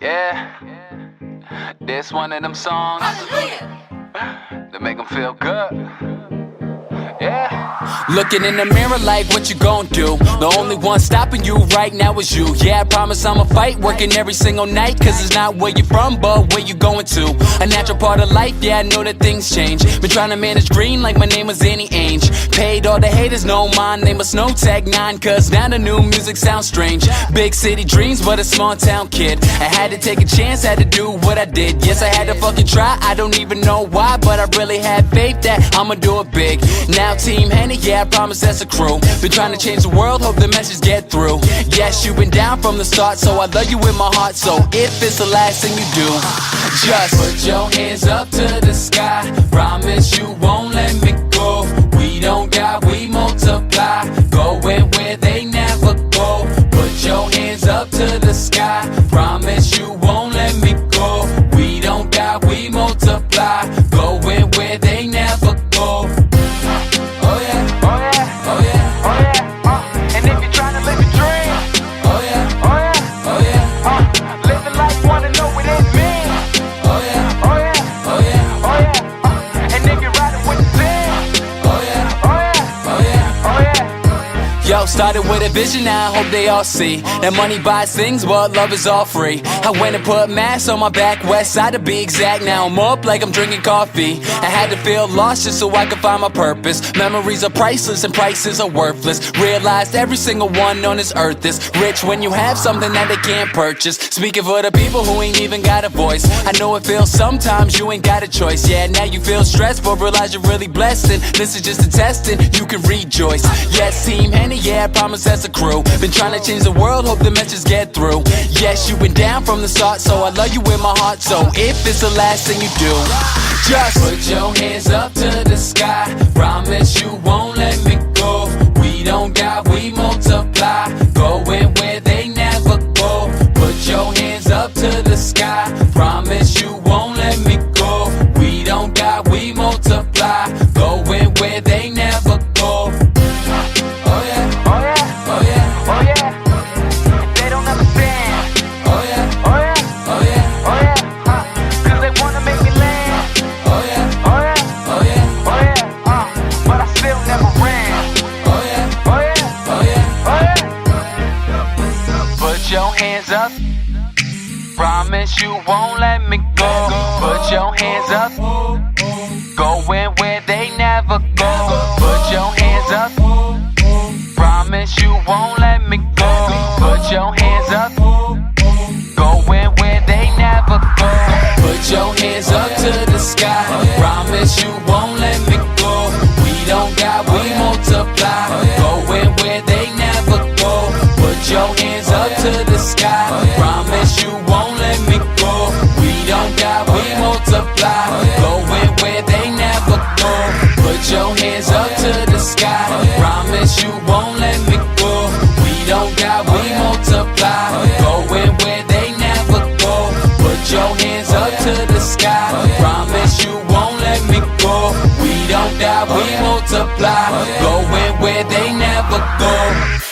Yeah, this one of them songs that make them feel good. Yeah. Looking in the mirror like what you gon' do. The only one stopping you right now is you. Yeah, I promise I'ma fight, working every single night. Cause it's not where you're from, but where you going to. A natural part of life, yeah, I know that things change. Been trying to manage green like my name was any Ainge. Paid all the haters, no mind, they must know Tag 9. Cause now the new music sounds strange. Big city dreams, but a small town kid. I had to take a chance, had to do what I did. Yes, I had to fucking try, I don't even know why. But I really had faith that I'ma do it big. Now Team Henny, yeah, I promise that's a crew. Been trying to change the world, hope the message get through. Yes, you've been down from the start, so I love you in my heart. So if it's the last thing you do, just put your hands up to the sky. Promise you won't let me go. We don't got, we multiply. Going where they never go. Put your hands up to the sky. Promise you won't let me go. We don't got, we multiply. Going where they never go. Started with a vision, now I hope they all see that money buys things, but love is all free. I went and put mass on my back, west side to be exact. Now I'm up like I'm drinking coffee. I had to feel lost just so I could find my purpose. Memories are priceless and prices are worthless. Realized every single one on this earth is rich when you have something that they can't purchase. Speaking for the people who ain't even got a voice. I know it feels sometimes you ain't got a choice. Yeah, now you feel stressed, but realize you're really blessed. And this is just a testing, you can rejoice. Yes, Team Henny, yeah, I promise that's a crew. Been trying to change the world, hope the message get through. Yes, you've been down from the start, so I love you in my heart. So if it's the last thing you do, just put your hands up to the sky. Promise you won't let me go. We don't got, we multiply. Going where they never go. Put your hands up to the sky. Promise you won't let me go. We don't got, we multiply. Going where they never go. Promise you won't let me go. Put your hands up. Going where they never go. Put your hands up. Promise you won't let me go. Put your hands up. Going where they never go. Put your hands up to the sky. Promise you won't let me go. We don't got, we multiply. Going where they never go. Put your hands up to the sky. Promise you won't let me go. We don't got, we multiply. Going where they never go. Put your hands up to the sky. Promise you won't let me go. We don't got, we multiply. Going where they never go. Put your hands up to the sky. Promise you won't let me go. We don't got, we multiply. Going where they never go.